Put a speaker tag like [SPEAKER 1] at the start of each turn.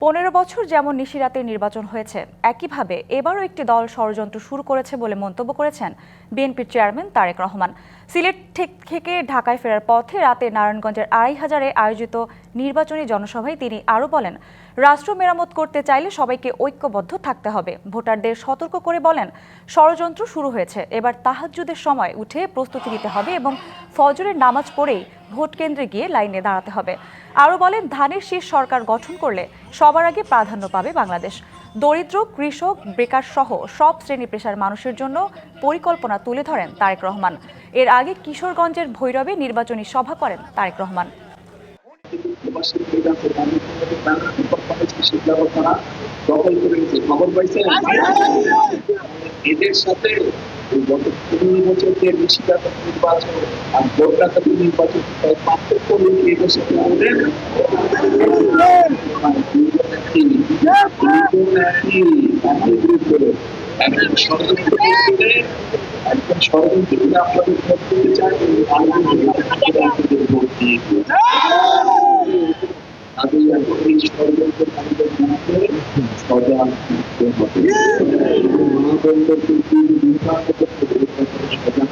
[SPEAKER 1] 15 বছর যেমন নিশিরাতের নির্বাচন হয়েছে, একইভাবে এবারও একটি দল ষড়যন্ত্র শুরু করেছে বলে মন্তব্য করেছেন বিএনপির চেয়ারম্যান তারেক রহমান। সিলেট থেকে ঢাকায় ফেরার পথে রাতে নারায়ণগঞ্জের 2500-এ আয়োজিত নির্বাচনী জনসভায় তিনি আরও বলেন, রাষ্ট্র মেরামত করতে চাইলে সবাইকে ঐক্যবদ্ধ থাকতে হবে। ভোটারদের সতর্ক করে বলেন, ষড়যন্ত্র শুরু হয়েছে, এবার তাহাজ্জুদের সময় উঠে প্রস্তুতি নিতে হবে এবং ফজরের নামাজ পড়েই ভোট কেন্দ্রে গিয়ে লাইনে দাঁড়াতে হবে। আরও বলেন, ধানের শীষ সরকার গঠন করলে সবার আগে প্রাধান্য পাবে বাংলাদেশ। দরিদ্র, কৃষক, বেকার সহ সব শ্রেণী পেশার মানুষের জন্য পরিকল্পনা তুলে ধরেন তারেক রহমান। এর আগে কিশোরগঞ্জের ভৈরবে নির্বাচনী সভা করেন তারেক রহমান।
[SPEAKER 2] এদের সাথে গত 15 বছর যে নিশিরাতের নির্বাচন আর ভোটটাতে নির্বাচন পার্থক্য এদের সাথে আমাদের একজন ষড়যন্ত্র একজন ষড়যন্ত্র আপনাদের ভোট দিতে চায় ভোট দিয়ে তাদের এখন এই ষড়যন্ত্র আমাদের মধ্যে সজাগ থাকতে হবে। মানদণ্ড কিন্তু সজাগ